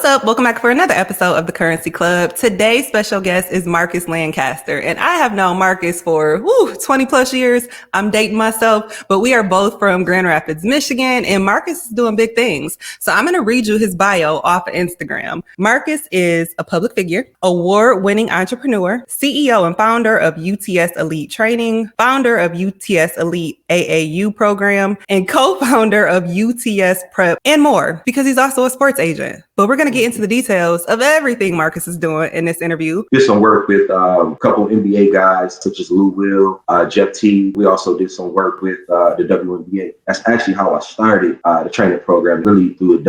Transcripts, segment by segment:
up? Welcome back for another episode of the Currency Club. Today's special guest is Marcus Lancaster, and I have known Marcus for 20 plus years. I'm dating myself, but we are both from Grand Rapids, Michigan, and Marcus is doing big things. So I'm going to read you his bio off of Instagram. Marcus is a public figure, award-winning entrepreneur, CEO and founder of UTS Elite Training, founder of UTS Elite AAU program, and co-founder of UTS Prep, and more, because he's also a sports agent. But we're going to get into the details of everything Marcus is doing in this interview. Did some work with a couple NBA guys, such as Lou Will, Jeff T. We also did some work with the WNBA. That's actually how I started the training program, really through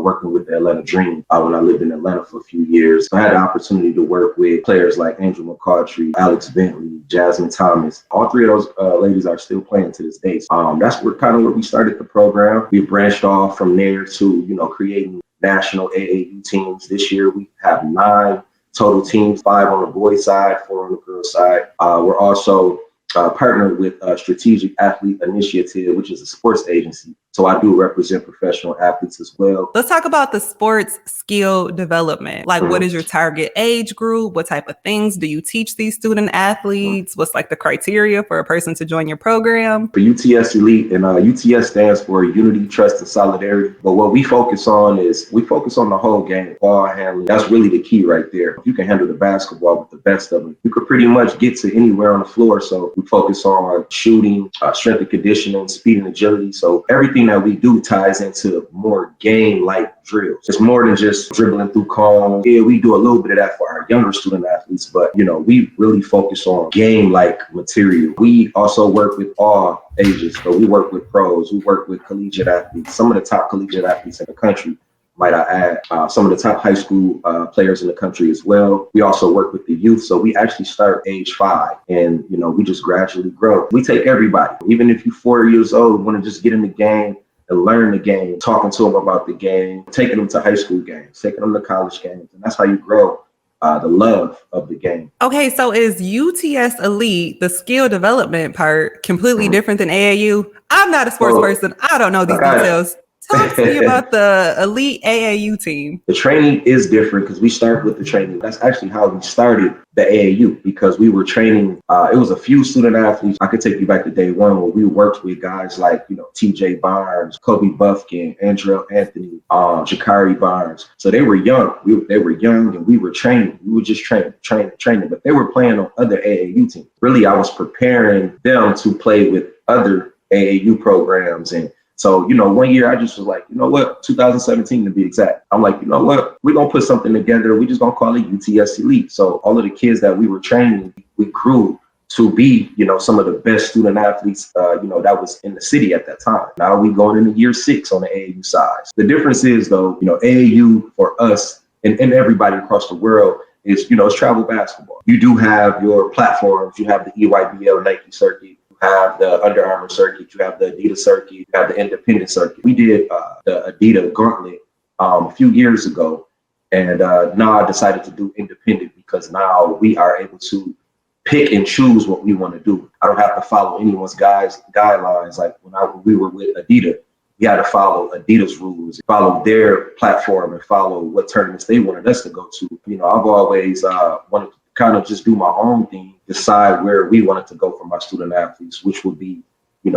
working with the Atlanta Dream when I lived in Atlanta for a few years. So I had the opportunity to work with players like Angel McCautry, Alex Bentley, Jasmine Thomas. All three of those ladies are still playing to this day. That's where we started the program. We branched off from there to, creating national AAU teams. This year we have 9 total teams, 5 on the boys side, 4 on the girls side. We're also partnered with Strategic Athlete Initiative, which is a sports agency. So I do represent professional athletes as well. Let's talk about the sports skill development. Like, what is your target age group? What type of things do you teach these student athletes? What's like the criteria for a person to join your program? For UTS Elite, and UTS stands for Unity, Trust, and Solidarity. But what we focus on the whole game, ball handling. That's really the key right there. If you can handle the basketball with the best of them, you could pretty much get to anywhere on the floor. So we focus on shooting, strength and conditioning, speed and agility. So everything that we do ties into more game-like drills. It's more than just dribbling through cones. Yeah, we do a little bit of that for our younger student athletes, but we really focus on game-like material. We also work with all ages. So we work with pros, we work with collegiate athletes, some of the top collegiate athletes in the country. Might I add, some of the top high school players in the country as well. We also work with the youth. So we actually start age 5 and, we just gradually grow. We take everybody, even if you're 4 years old, want to just get in the game and learn the game, talking to them about the game, taking them to high school games, taking them to college games. And that's how you grow the love of the game. Okay, so is UTS Elite, the skill development part, completely different than AAU? I'm not a sports person. I don't know these details. Talk to me about the Elite AAU team. The training is different because we start with the training. That's actually how we started the AAU, because we were training. It was a few student athletes. I could take you back to day one where we worked with guys like, TJ Barnes, Kobe Buffkin, Andrell Anthony, Jakari Barnes. So they were young. They were young and we were training. We were just training, but they were playing on other AAU teams. Really, I was preparing them to play with other AAU programs. And so, one year I just was like, 2017 to be exact. I'm like, we're going to put something together. We just going to call it UTS Elite. So all of the kids that we were training, we grew to be, some of the best student athletes, that was in the city at that time. Now we going into year 6 on the AAU side. The difference is, though, AAU for us and everybody across the world is, it's travel basketball. You do have your platforms. You have the EYBL Nike circuit. Have the Under Armour circuit, you have the Adidas circuit, you have the independent circuit. We did the Adidas Gauntlet a few years ago, and now I decided to do independent because now we are able to pick and choose what we want to do. I don't have to follow anyone's guidelines. Like when we were with Adidas, we had to follow Adidas rules, follow their platform, and follow what tournaments they wanted us to go to. I've always wanted to kind of just do my own thing, decide where we wanted to go for my student athletes, which would be,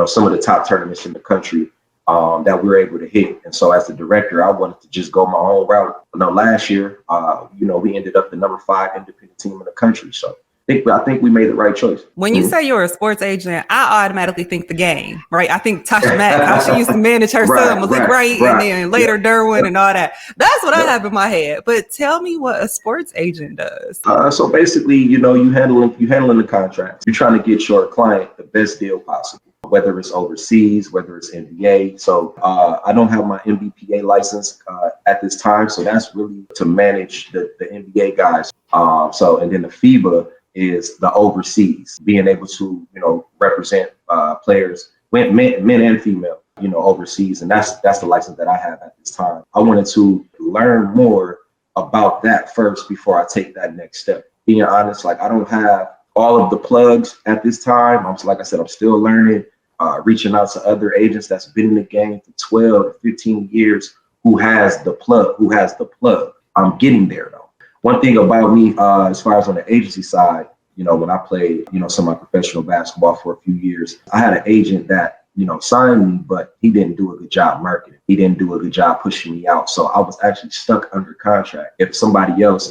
some of the top tournaments in the country that we were able to hit. And so as the director, I wanted to just go my own route. Last year, we ended up the number 5 independent team in the country. So I think we made the right choice. When you say you're a sports agent, I automatically think the game, right? I think Tasha Mack, how she used to manage her son, Malik Wright, and then later Derwin and all that. That's what I have in my head. But tell me what a sports agent does. So basically, you handling the contracts. You're trying to get your client the best deal possible, whether it's overseas, whether it's NBA. So I don't have my NBPA license at this time. So that's really to manage the NBA guys. And then the FIBA is the overseas, being able to, represent players, men and female, overseas. And that's the license that I have at this time. I wanted to learn more about that first before I take that next step. Being honest, I don't have all of the plugs at this time. Like I said, I'm still learning, reaching out to other agents that's been in the game for 12 to 15 years who has the plug. I'm getting there though. One thing about me, as far as on the agency side, when I played, some of my professional basketball for a few years, I had an agent that, signed me, but he didn't do a good job marketing. He didn't do a good job pushing me out. So I was actually stuck under contract. If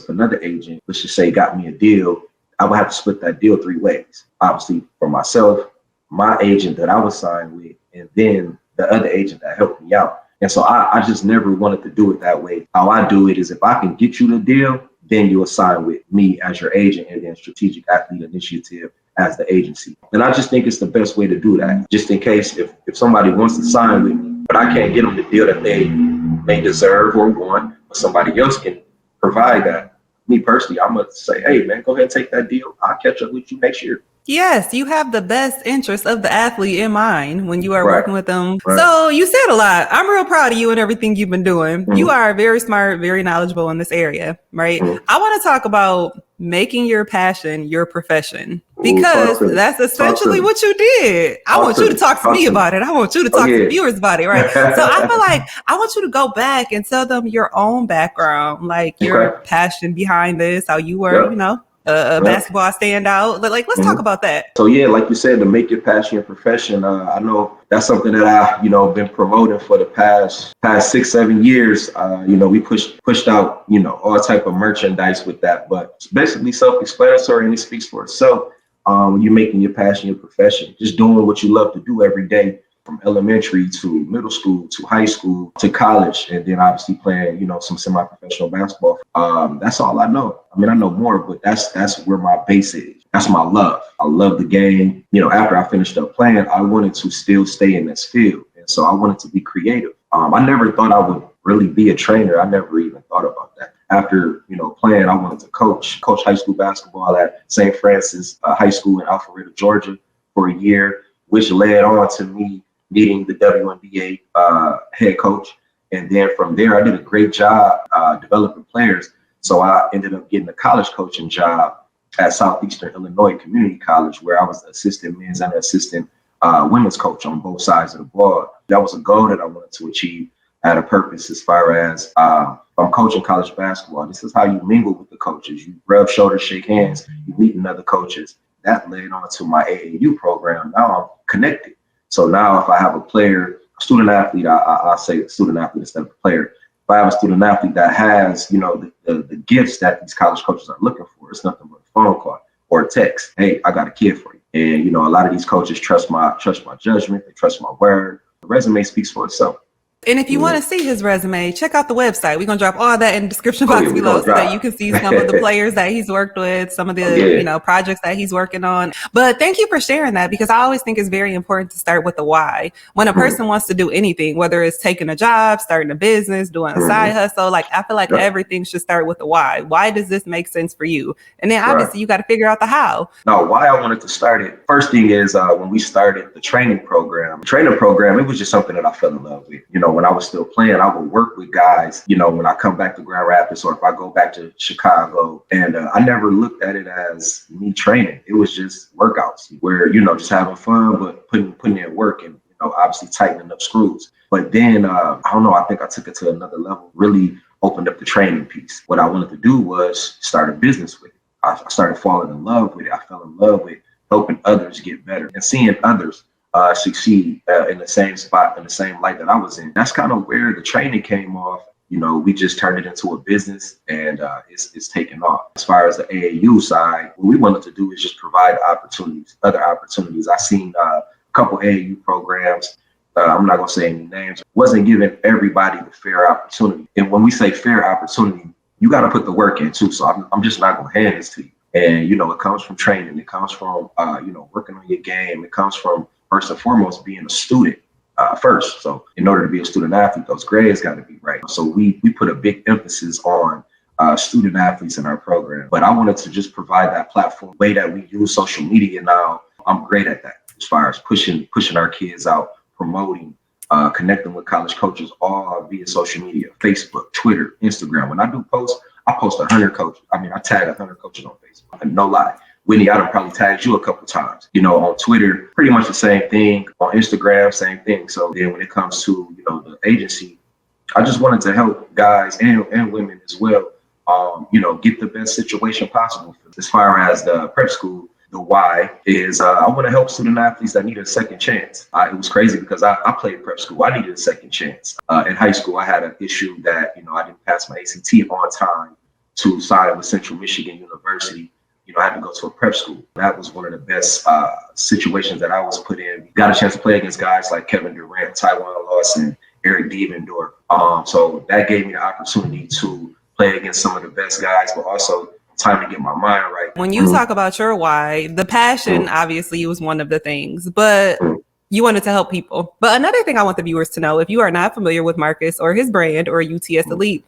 another agent, let's just say, got me a deal, I would have to split that deal 3 ways. Obviously for myself, my agent that I was signed with, and then the other agent that helped me out. And so I just never wanted to do it that way. How I do it is if I can get you the deal, then you assign with me as your agent, and then Strategic Athlete Initiative as the agency. And I just think it's the best way to do that. Just in case if somebody wants to sign with me, but I can't get them the deal that they may deserve or want, but somebody else can provide that. Me personally, I'm going to say, hey, man, go ahead and take that deal. I'll catch up with you next year. Yes, you have the best interest of the athlete in mind when you are working with them. Right. So you said a lot. I'm real proud of you and everything you've been doing. Mm-hmm. You are very smart, very knowledgeable in this area, right? Mm-hmm. I want to talk about making your passion your profession, because that's essentially what you did. I want you to talk to me about it. I want you to talk to the viewers about it, right? So I feel like I want you to go back and tell them your own background, like your passion behind this, how you were, a basketball standout. But let's talk about that. So yeah, like you said, to make your passion your profession. I know that's something that I, been promoting for the past 6-7 years. We pushed out, all type of merchandise with that, but it's basically self-explanatory and it speaks for itself. When you're making your passion your profession, just doing what you love to do every day, from elementary to middle school to high school to college, and then obviously playing, some semi-professional basketball. That's all I know. I mean, I know more, but that's where my base is. That's my love. I love the game. After I finished up playing, I wanted to still stay in this field. And so I wanted to be creative. I never thought I would really be a trainer. I never even thought about that. After, playing, I wanted to coach high school basketball at St. Francis High School in Alpharetta, Georgia for a year, which led on to me meeting the WNBA head coach. And then from there, I did a great job developing players. So I ended up getting a college coaching job at Southeastern Illinois Community College, where I was the assistant men's and assistant women's coach on both sides of the ball. That was a goal that I wanted to achieve. I had a purpose as far as I'm coaching college basketball. This is how you mingle with the coaches. You rub shoulders, shake hands, you meet other coaches. That led on to my AAU program. Now I'm connected. So now if I have a player, a student athlete, I say student athlete instead of a player. If I have a student athlete that has, the gifts that these college coaches are looking for, it's nothing but a phone call or a text. Hey, I got a kid for you. And, a lot of these coaches trust my judgment. They trust my word. The resume speaks for itself. And if you want to see his resume, check out the website. We're going to drop all that in the description box below so that you can see some of the players that he's worked with, some of the, projects that he's working on. But thank you for sharing that, because I always think it's very important to start with the why. When a person wants to do anything, whether it's taking a job, starting a business, doing a side hustle, I feel like everything should start with the why. Why does this make sense for you? And then obviously you got to figure out the how. No, why I wanted to start it. First thing is when we started the training program, it was just something that I fell in love with. When I was still playing, I would work with guys, when I come back to Grand Rapids or if I go back to Chicago. And I never looked at it as me training. It was just workouts where, just having fun, but putting in work and, obviously tightening up screws. But then, I don't know, I think I took it to another level, really opened up the training piece. What I wanted to do was start a business with it. I started falling in love with it. I fell in love with helping others get better and seeing others succeed in the same spot, in the same light that I was in. That's kind of where the training came off. We just turned it into a business, and it's taken off. As far as the AAU side, what we wanted to do is just provide other opportunities. I seen a couple AAU programs. I'm not going to say any names. Wasn't giving everybody the fair opportunity. And when we say fair opportunity, you got to put the work in too. So I'm just not going to hand this to you. And, it comes from training. It comes from, working on your game. It comes from, first and foremost, being a student first. So in order to be a student athlete, those grades got to be right. So we put a big emphasis on student athletes in our program. But I wanted to just provide that platform. The way that we use social media now, I'm great at that as far as pushing our kids out, promoting, connecting with college coaches all via social media, Facebook, Twitter, Instagram. When I do posts, I post 100 coaches. I tag 100 coaches on Facebook. No lie. Whitney, I done probably tagged you a couple times. On Twitter, pretty much the same thing. On Instagram, same thing. So then when it comes to, the agency, I just wanted to help guys and women as well get the best situation possible. As far as the prep school, the why is I want to help student athletes that need a second chance. It was crazy because I played prep school. I needed a second chance. In high school, I had an issue that, I didn't pass my ACT on time to sign with Central Michigan University. I had to go to a prep school. That was one of the best situations that I was put in. Got a chance to play against guys like Kevin Durant, Tywan Lawson, Eric Devendorf. So that gave me the opportunity to play against some of the best guys, but also time to get my mind right. When you talk about your why, the passion obviously was one of the things, but you wanted to help people. But another thing I want the viewers to know, if you are not familiar with Marcus or his brand or UTS Elite,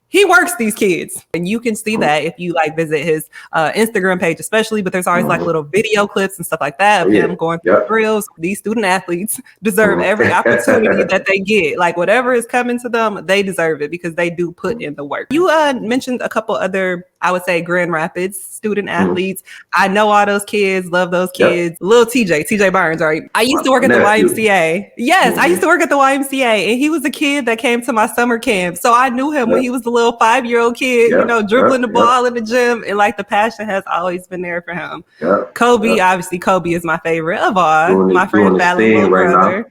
he works these kids, and you can see that if you visit his Instagram page, especially. But there's always little video clips and stuff like that of him going through drills. These student athletes deserve every opportunity that they get. Whatever is coming to them, they deserve it because they do put in the work. You mentioned a couple other, I would say, Grand Rapids student athletes. I know all those kids, love those kids. Little TJ Barnes, right? I used to work at the YMCA. Yes, I used to work at the YMCA, and he was a kid that came to my summer camp. So I knew him when he was the little 5-year-old kid, dribbling the ball in the gym, and the passion has always been there for him. Kobe, obviously, Kobe is my favorite of all. My friend Fallon's little brother.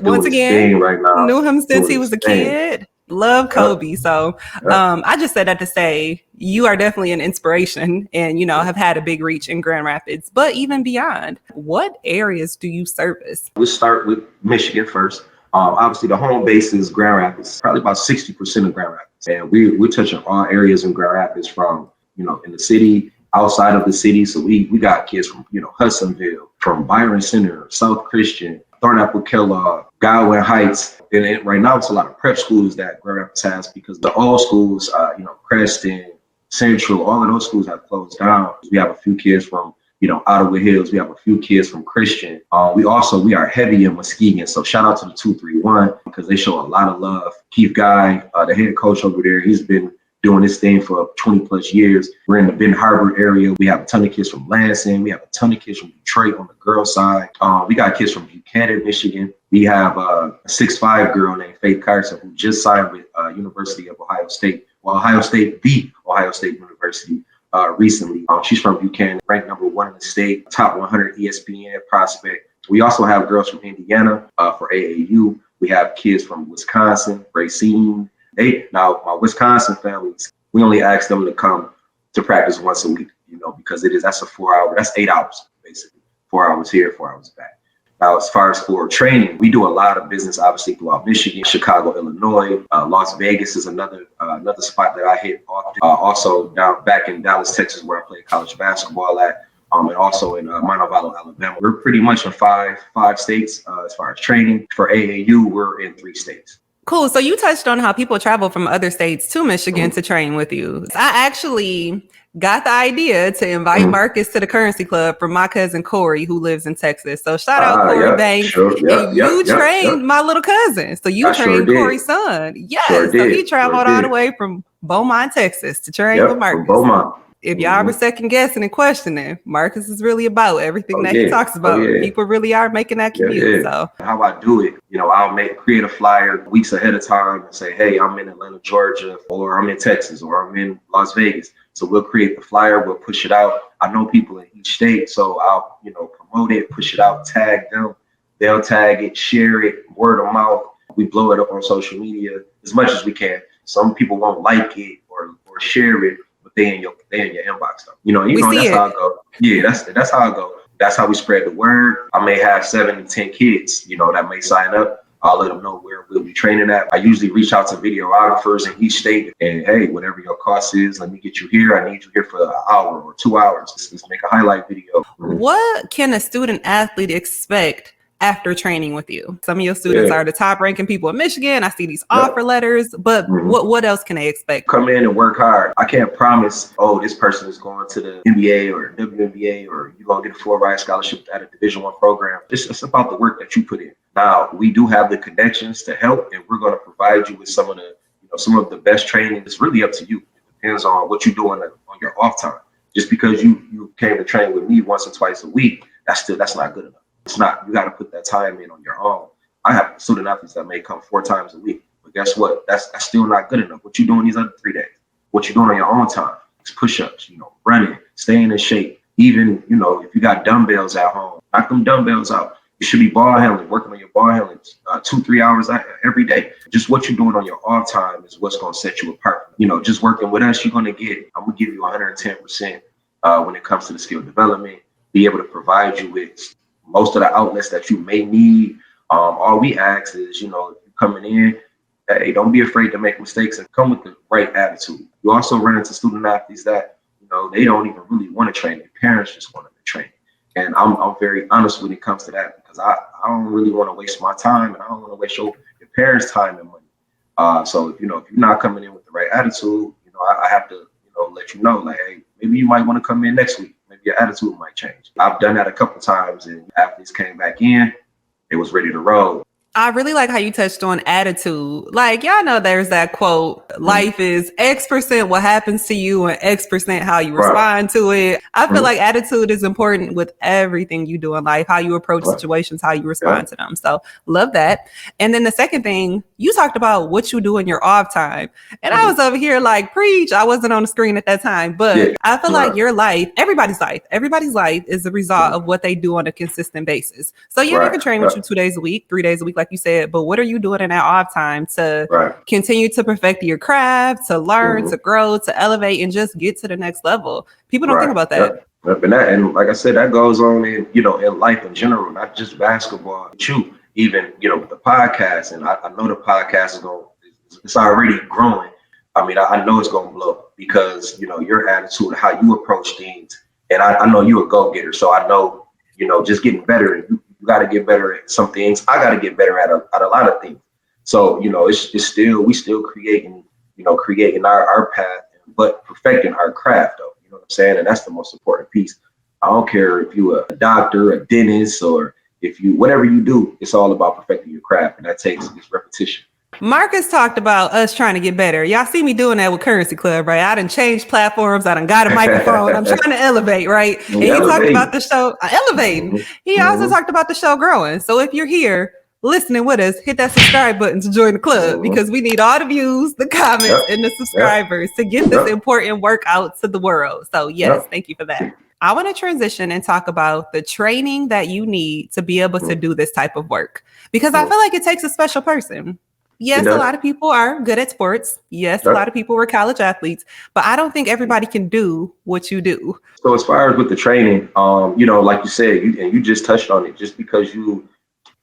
Once again, knew him since he was a kid. Love Kobe. So I just said that to say you are definitely an inspiration and, have had a big reach in Grand Rapids, but even beyond. What areas do you service? We'll start with Michigan first. Obviously, the home base is Grand Rapids, probably about 60% of Grand Rapids. And we're touching all areas in Grand Rapids from, in the city, outside of the city. So we got kids from, Hudsonville, from Byron Center, South Christian, Thornapple Kellogg, Godwin Heights. And right now, it's a lot of prep schools that Grand Rapids has because the old schools, Creston, Central, all of those schools have closed down. We have a few kids from, Ottawa Hills. We have a few kids from Christian. We are heavy in Muskegon. So shout out to the 231 because they show a lot of love. Keith Guy, the head coach over there, he's been doing this thing for 20 plus years. We're in the Ben Harbor area. We have a ton of kids from Lansing. We have a ton of kids from Detroit on the girls side. We got kids from Buchanan, Michigan. We have a 6'5" girl named Faith Carson who just signed with University of Ohio State. Well, Ohio State University recently. She's from Buchanan, ranked number 1 in the state, top 100 ESPN prospect. We also have girls from Indiana for AAU. We have kids from Wisconsin, Racine. Now my Wisconsin families, we only ask them to come to practice once a week, because that's a 4 hour, that's 8 hours, basically. 4 hours here, 4 hours back. Now, as far as for training, we do a lot of business, obviously, throughout Michigan, Chicago, Illinois. Las Vegas is another spot that I hit often. Also, back in Dallas, Texas, where I played college basketball at, and also in Montevallo, Alabama. We're pretty much in five states as far as training. For AAU, we're in 3 states. Cool. So you touched on how people travel from other states to Michigan to train with you. I actually got the idea to invite Marcus to the Currency Club from my cousin Corey, who lives in Texas. So shout out Corey Banks. You trained my little cousin. So you trained Corey's son. Yes. So he traveled all the way from Beaumont, Texas to train with Marcus. From Beaumont. If y'all were second guessing and questioning, Marcus is really about everything he talks about. People really are making that commute. So how I do it, I'll create a flyer weeks ahead of time and say, hey, I'm in Atlanta, Georgia, or I'm in Texas, or I'm in Las Vegas. So we'll create the flyer, we'll push it out. I know people in each state, so I'll, promote it, push it out, tag them. They'll tag it, share it, word of mouth. We blow it up on social media as much as we can. Some people won't like it or share it, but they in your inbox though. That's how I go. Yeah, that's how I go. That's how we spread the word. I may have 7 to 10 kids, that may sign up. I'll let them know where we'll be training at. I usually reach out to videographers in each state and, hey, whatever your cost is, let me get you here. I need you here for an hour or 2 hours. Let's make a highlight video. What can a student athlete expect after training with you? Some of your students are the top ranking people in Michigan. I see these offer letters, but what else can they expect? Come in and work hard. I can't promise, this person is going to the NBA or WNBA or you're going to get a full ride scholarship at a Division I program. It's about the work that you put in. Now, we do have the connections to help, and we're going to provide you with some of the best training. It's really up to you. It depends on what you're doing on your off time. Just because you came to train with me once or twice a week, that's not good enough. It's not. You got to put that time in on your own. I have student athletes that may come 4 times a week, but guess what? That's still not good enough. What you doing these other 3 days? what you're doing on your own time. It's push-ups, running, staying in shape. Even, if you got dumbbells at home, knock them dumbbells out. You should be ball handling, working on your ball handling 2-3 hours every day. Just what you're doing on your off time is what's going to set you apart. Just working with us, I'm going to give you 110% when it comes to the skill development, be able to provide you with most of the outlets that you may need. All we ask is, if you're coming in, hey, don't be afraid to make mistakes and come with the right attitude. You also run into student athletes that, they don't even really want to train. Their parents just want them to train. And I'm very honest when it comes to that, because I don't really want to waste my time, and I don't want to waste your parents' time and money. So if you're not coming in with the right attitude, I have to let you know, like, hey, maybe you might want to come in next week. Maybe your attitude might change. I've done that a couple times, and athletes came back in, it was ready to roll. I really like how you touched on attitude. Like, y'all know there's that quote, life is X% what happens to you and X% how you respond to it. I feel like attitude is important with everything you do in life, how you approach situations, how you respond to them. So love that. And then the second thing, you talked about what you do in your off time. And I was over here like, preach. I wasn't on the screen at that time, but I feel like your life, everybody's life is the result of what they do on a consistent basis. So yeah, I can train with you 2 days a week, 3 days a week, like you said, but what are you doing in that off time to continue to perfect your craft, to learn, to grow, to elevate, and just get to the next level? People don't think about that. And like I said, that goes on in, in life in general, not just basketball, even, with the podcast. And I know the podcast it's already growing. I mean, I know it's going to blow because, your attitude, how you approach things. And I know you're a go-getter. So I know, just getting better, and you got to get better at some things. I got to get better at a lot of things. So, we still creating our path, but perfecting our craft, though. You know what I'm saying? And that's the most important piece. I don't care if you're a doctor, a dentist, or whatever you do, it's all about perfecting your craft. And that takes repetition. Marcus talked about us trying to get better. Y'all see me doing that with Currency Club, right? I done changed platforms. I done got a microphone. I'm trying to elevate, right? And he talked about the show elevating. He also talked about the show growing. So if you're here listening with us, hit that subscribe button to join the club because we need all the views, the comments, and the subscribers to get this important work out to the world. So yes, thank you for that. I want to transition and talk about the training that you need to be able to do this type of work, because I feel like it takes a special person. Yes, a lot of people are good at sports. Yes, a lot of people were college athletes, but I don't think everybody can do what you do. So as far as with the training, like you said, you just touched on it, just because you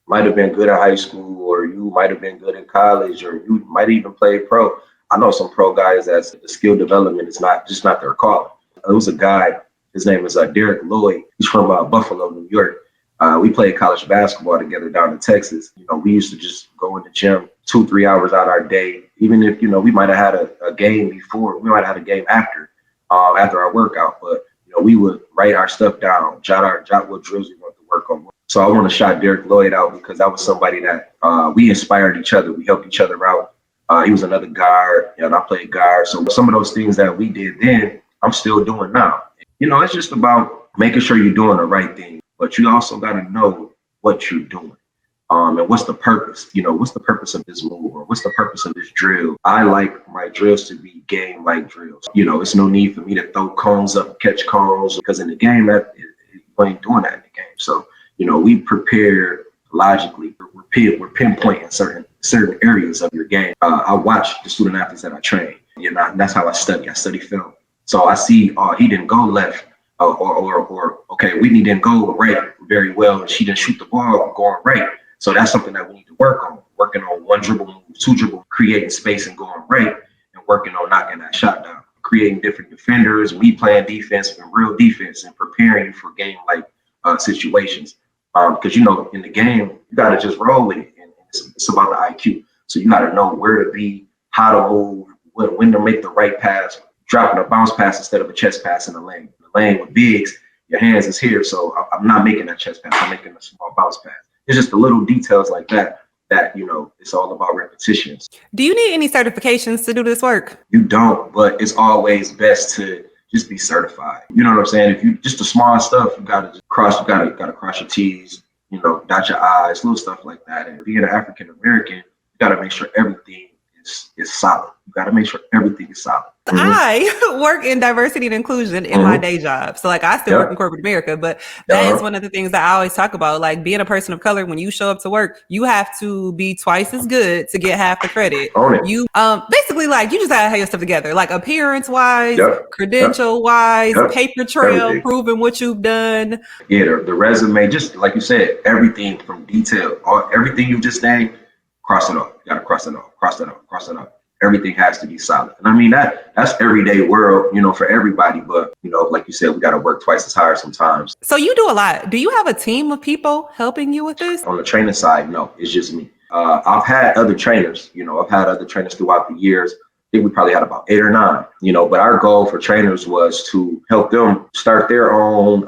might have been good at high school, or you might have been good in college, or you might even play pro. I know some pro guys that the skill development is not their calling. There was a guy, his name is Derek Lloyd. He's from Buffalo, New York. We played college basketball together down in Texas. We used to just go in the gym 2-3 hours out our day. Even if, we might have had a game before, we might have had a game after our workout, but, we would write our stuff down, jot what drills we want to work on. So I want to shout Derek Lloyd out, because that was somebody that we inspired each other. We helped each other out. He was another guard, and I played guard. So some of those things that we did then, I'm still doing now. It's just about making sure you're doing the right thing, but you also got to know what you're doing. And what's the purpose? What's the purpose of this move, or what's the purpose of this drill? I like my drills to be game-like drills. It's no need for me to throw cones up, catch cones, because in the game, you ain't doing that in the game. So, we prepare logically. We're pinpointing certain areas of your game. I watch the student athletes that I train. That's how I study. I study film. So I see, he didn't go left, or okay, Whitney didn't go right very well, and she didn't shoot the ball going right. So that's something that we need to work on. Working on one dribble move, two dribble, creating space and going right, and working on knocking that shot down. Creating different defenders, we playing defense and real defense, and preparing you for game-like situations. Because in the game, you got to just roll with it, and it's about the IQ. So you got to know where to be, how to move, when to make the right pass, dropping a bounce pass instead of a chest pass in the lane. The lane with bigs, your hands is here, so I'm not making that chest pass. I'm making a small bounce pass. It's just the little details like that, it's all about repetitions. Do you need any certifications to do this work? You don't, but it's always best to just be certified. You know what I'm saying? If you just the small stuff, you gotta cross your T's, dot your I's, little stuff like that. And being an African American, you gotta make sure everything is is solid. You got to make sure everything is solid. I work in diversity and inclusion in my day job. So like I still work in corporate America, but that is one of the things that I always talk about. Like being a person of color, when you show up to work, you have to be twice as good to get half the credit. You basically like you just gotta have your stuff together, like appearance wise, credential wise, paper trail, proving what you've done. Yeah, the resume, just like you said, everything from detail, everything you just named, cross it off. You gotta cross it off, cross it off, cross it off. Everything has to be solid. And I mean, that's everyday world, for everybody. But, like you said, we got to work twice as hard sometimes. So you do a lot. Do you have a team of people helping you with this? On the training side, no, it's just me. I've had other trainers, I've had other trainers throughout the years. I think we probably had about 8 or 9, but our goal for trainers was to help them start their own,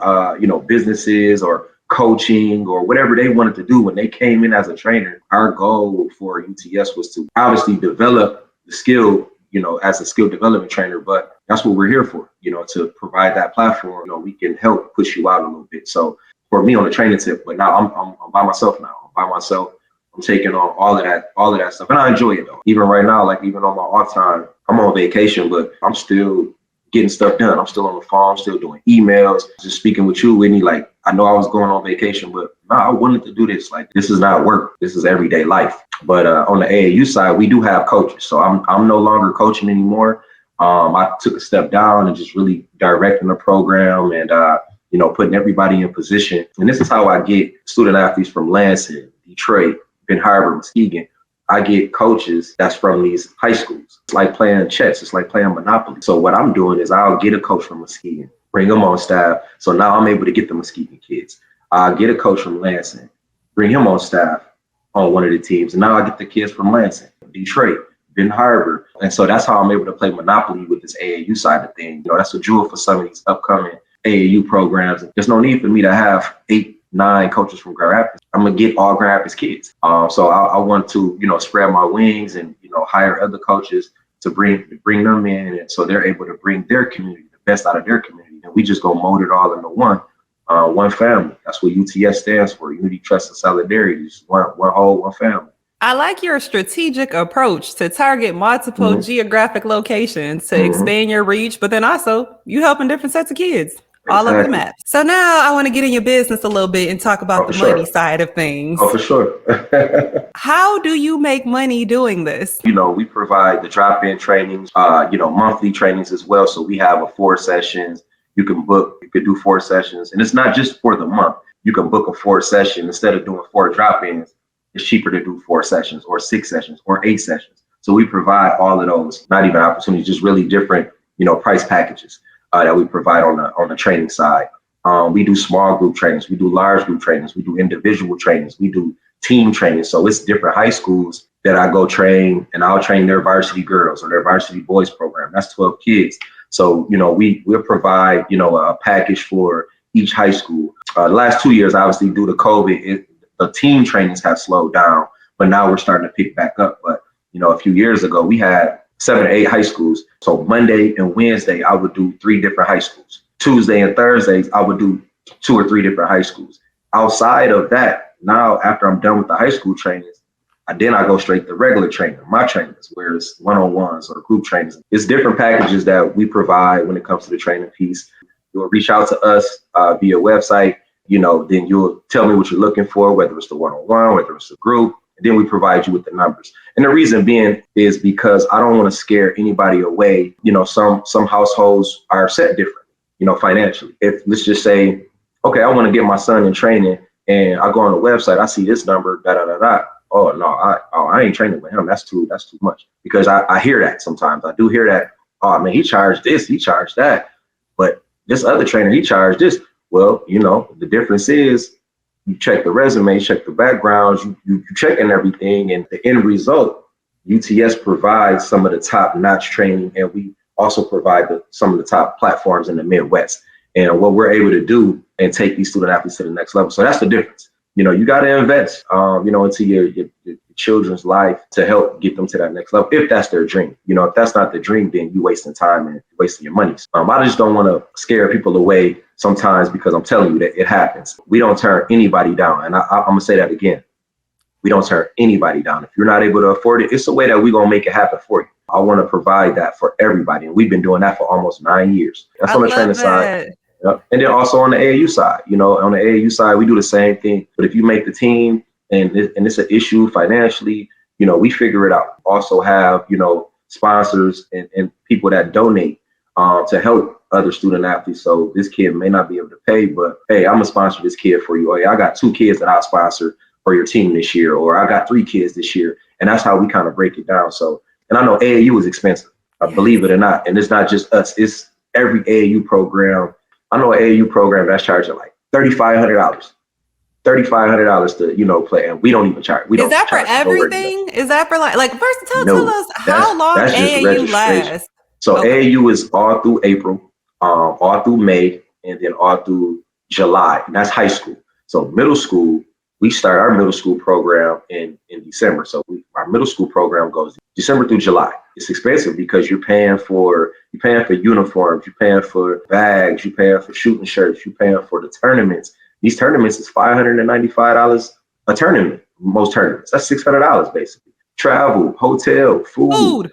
businesses or coaching or whatever they wanted to do when they came in as a trainer. Our goal for UTS was to obviously develop the skill, as a skill development trainer, but that's what we're here for, to provide that platform. We can help push you out a little bit. So for me on the training tip, but now I'm by myself now. I'm by myself. I'm taking on all of that stuff. And I enjoy it though. Even right now, like even on my off time, I'm on vacation, but I'm still getting stuff done. I'm still on the phone, still doing emails, just speaking with you, Whitney. Like I know I was going on vacation, but no, I wanted to do this. Like this is not work. This is everyday life. But on the AAU side, we do have coaches. So I'm no longer coaching anymore. I took a step down and just really directing the program and, putting everybody in position. And this is how I get student athletes from Lansing, Detroit, Ben Harbor, Muskegon. I get coaches that's from these high schools. It's like playing chess. It's like playing Monopoly. So what I'm doing is I'll get a coach from Muskegon, bring them on staff. So now I'm able to get the Muskegon kids. I'll get a coach from Lansing, bring him on staff on one of the teams. And now I get the kids from Lansing, Detroit, Ben Harbor. And so that's how I'm able to play Monopoly with this AAU side of things. That's a jewel for some of these upcoming AAU programs. There's no need for me to have 8, 9 coaches from Grand Rapids. I'm gonna get all Grand Rapids kids. So I want to, spread my wings and, hire other coaches to bring them in. And so they're able to bring their community, the best out of their community. And we just go mold it all into one family. That's what UTS stands for. Unity, Trust, and Solidarity. Just one whole, one family. I like your strategic approach to target multiple geographic locations to expand your reach, but then also you helping different sets of kids all over the map. So now I want to get in your business a little bit and talk about the money side of things. Oh, for sure. How do you make money doing this? We provide the drop-in trainings, monthly trainings as well. So we have 4 sessions. You could do 4 sessions, and it's not just for the month. You can book a 4 session instead of doing 4 drop-ins. It's cheaper to do 4 sessions or 6 sessions or 8 sessions. So we provide all of those, not even opportunities, just really different, price packages that we provide on the training side. We do small group trainings. We do large group trainings. We do individual trainings. We do team training. So it's different high schools that I go train, and I'll train their varsity girls or their varsity boys program. That's 12 kids. So, we'll provide, a package for each high school. The last 2 years, obviously, due to COVID, the team trainings have slowed down, but now we're starting to pick back up. But, a few years ago, we had 7 or 8 high schools. So Monday and Wednesday, I would do 3 different high schools. Tuesday and Thursdays, I would do 2 or 3 different high schools. Outside of that, now after I'm done with the high school trainings, then I go straight to regular training, my trainings, where it's one-on-ones or group trainings. It's different packages that we provide when it comes to the training piece. You'll reach out to us via website, then you'll tell me what you're looking for, whether it's the one-on-one, whether it's a group, and then we provide you with the numbers. And the reason being is because I don't want to scare anybody away. Some households are set different, financially. If let's just say, okay, I want to get my son in training and I go on the website, I see this number, da-da-da-da. Oh no, I ain't training with him. That's too much. Because I hear that sometimes. I do hear that. Oh man, he charged this, he charged that. But this other trainer, he charged this. Well, the difference is you check the resume, check the backgrounds, you checking everything, and the end result, UTS provides some of the top-notch training, and we also provide some of the top platforms in the Midwest. And what we're able to do and take these student athletes to the next level. So that's the difference. You got to invest, into your children's life to help get them to that next level. If that's their dream, if that's not the dream, then you wasting time and wasting your money. I just don't want to scare people away sometimes because I'm telling you that it happens. We don't turn anybody down. And I'm going to say that again. We don't turn anybody down. If you're not able to afford it, it's a way that we're going to make it happen for you. I want to provide that for everybody. And we've been doing that for almost 9 years. That's I on the training love side. that. Yep. And then also on the AAU side, on the AAU side, we do the same thing. But if you make the team and it's an issue financially, we figure it out. Also have, sponsors and people that donate to help other student athletes. So this kid may not be able to pay, but hey, I'm gonna sponsor this kid for you. Or hey, I got 2 kids that I'll sponsor for your team this year, or I got 3 kids this year. And that's how we kind of break it down. So, and I know AAU is expensive, believe it or not. And it's not just us, it's every AAU program. I know an AAU program that's charging like $3,500. $3,500 to, play, and we don't even charge. We Is don't that for charge nowhere near. everything? Is that for like first tell No, us how long that's just AAU registration. lasts? So Okay. AAU is all through April, all through May, and then all through July. And that's high school. So middle school, we start our middle school program in December. So our middle school program goes December through July. It's expensive because you're paying for uniforms, you're paying for bags, you're paying for shooting shirts, you're paying for the tournaments. These tournaments is $595 a tournament. Most tournaments, that's $600 basically. Travel, hotel, food.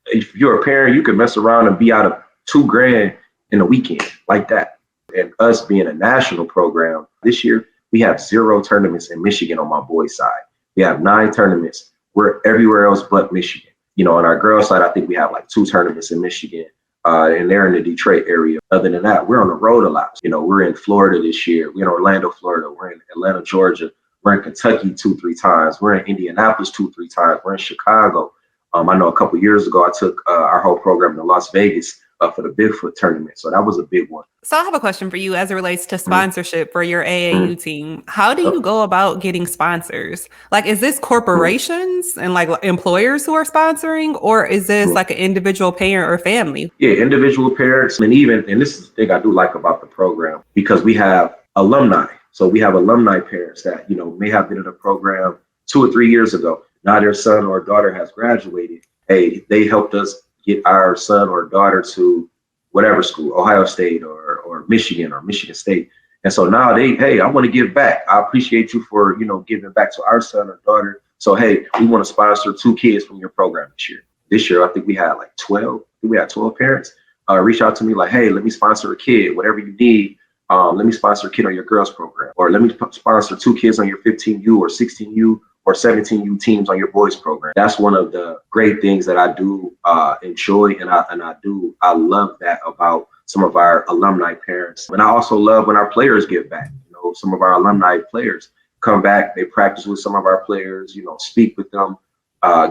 If you're a parent, you can mess around and be out of $2,000 in a weekend like that. And us being a national program, this year we have 0 tournaments in Michigan on my boys' side. We have 9 tournaments. We're everywhere else but Michigan. On our girls' side, I think we have like 2 tournaments in Michigan, and they're in the Detroit area. Other than that, we're on the road a lot. We're in Florida this year. We're in Orlando, Florida. We're in Atlanta, Georgia. We're in Kentucky 2-3 times. We're in Indianapolis 2-3 times. We're in Chicago. I know a couple years ago, I took our whole program to Las Vegas for the Bigfoot tournament. So that was a big one. So I have a question for you as it relates to sponsorship for your AAU team. How do Yep. you go about getting sponsors? Like, is this corporations and like employers who are sponsoring, or is this like an individual parent or family? Yeah, individual parents. And this is the thing I do like about the program, because we have alumni. So we have alumni parents that, may have been in the program 2 or 3 years ago. Now their son or daughter has graduated. Hey, they helped us get our son or daughter to whatever school, Ohio State or Michigan State. And so now hey, I want to give back. I appreciate you for, giving back to our son or daughter. So, hey, we want to sponsor 2 kids from your program this year. This year, I think we had like 12. We had 12 parents reach out to me like, hey, let me sponsor a kid, whatever you need. Let me sponsor a kid on your girls program, or let me sponsor 2 kids on your 15U or 16U or 17U teams on your boys program. That's one of the great things that I do enjoy, and I love that about some of our alumni parents. And I also love when our players give back. Some of our alumni players come back, they practice with some of our players, speak with them,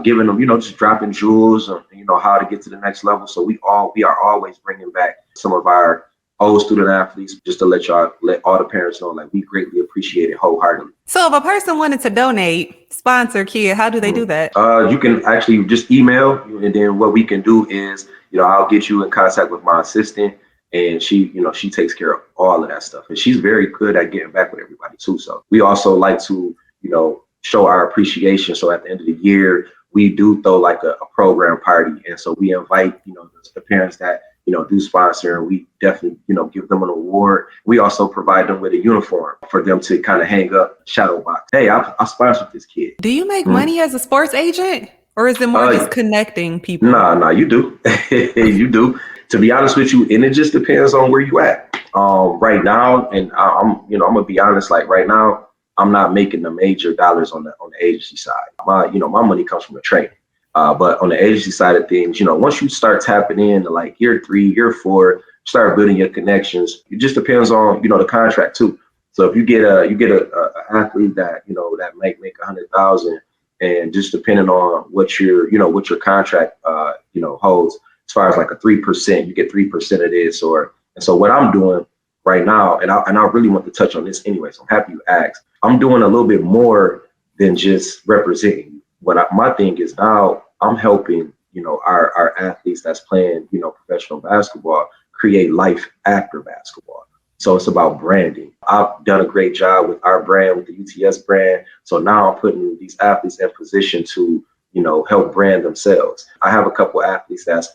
giving them, just dropping jewels on, how to get to the next level. So we are always bringing back some of our old student athletes, just to let all the parents know, like, we greatly appreciate it wholeheartedly. So if a person wanted to donate, sponsor kid, how do they do that? You can actually just email, and then what we can do is, I'll get you in contact with my assistant, and she takes care of all of that stuff. And she's very good at getting back with everybody too. So we also like to, show our appreciation. So at the end of the year, we do throw like a program party. And so we invite, the parents that, do sponsor, and we definitely, give them an award. We also provide them with a uniform for them to kind of hang up, shadow box. Hey, I sponsored this kid. Do you make money as a sports agent, or is it more just connecting people? Nah, you do. You do. To be honest with you, and it just depends on where you at. Right now, and I'm gonna be honest, like right now, I'm not making the major dollars on the agency side. My money comes from the training. But on the agency side of things, once you start tapping into like year 3, year 4, start building your connections. It just depends on, the contract too. So if you get a athlete that, that might make 100,000, and just depending on what your contract, holds, as far as like a 3%, you get 3% of this, and so what I'm doing right now, and I really want to touch on this anyway, so I'm happy you asked. I'm doing a little bit more than just representing. My thing is now I'm helping, our athletes that's playing, professional basketball create life after basketball. So it's about branding. I've done a great job with our brand, with the UTS brand. So now I'm putting these athletes in position to, help brand themselves. I have a couple athletes that's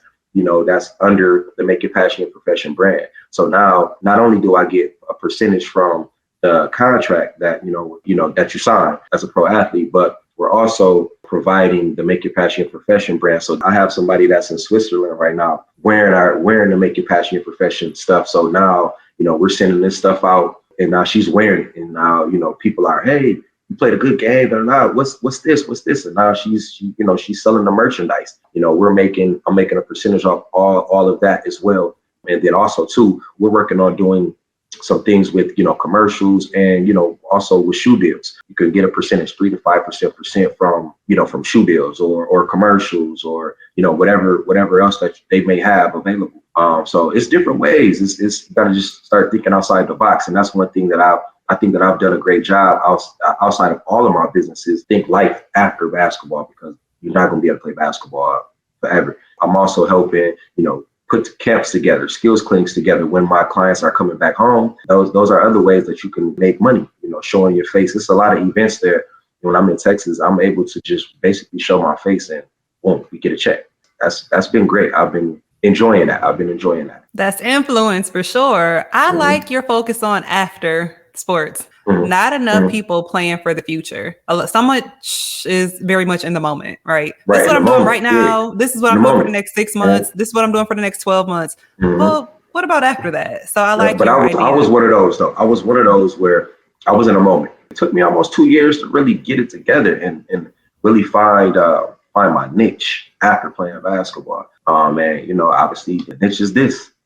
under the Make It Passionate Profession brand. So now not only do I get a percentage from the contract that, that you sign as a pro athlete, but we're also providing the Make Your Passion Your Profession brand. So I have somebody that's in Switzerland right now wearing the Make Your Passion Your Profession stuff. So now, we're sending this stuff out, and now she's wearing it. And now, people are, hey, you played a good game or not? What's this? What's this? And now she's selling the merchandise. I'm making a percentage off all of that as well. And then also too, we're working on doing some things with, commercials and, also with shoe deals. You can get a percentage, 3 to 5% from shoe deals or commercials or, whatever else that they may have available. So it's different ways. It's got to just start thinking outside the box. And that's one thing that I think that I've done a great job outside of all of my businesses. Think life after basketball, because you're not going to be able to play basketball forever. I'm also helping, put camps together, skills clinics together when my clients are coming back home. Those are other ways that you can make money, showing your face. It's a lot of events there. When I'm in Texas, I'm able to just basically show my face and boom, we get a check. That's been great. I've been enjoying that. That's influence for sure. I like your focus on after sports. Not enough people playing for the future. So much is very much in the moment, right? This is what I'm doing right now. This is what I'm doing for the next 6 months. This is what I'm doing for the next 12 months. Well, what about after that? So I like your idea. I was one of those though. I was one of those where I was in a moment. It took me almost 2 years to really get it together and really find my niche after playing basketball. And obviously the niche is this.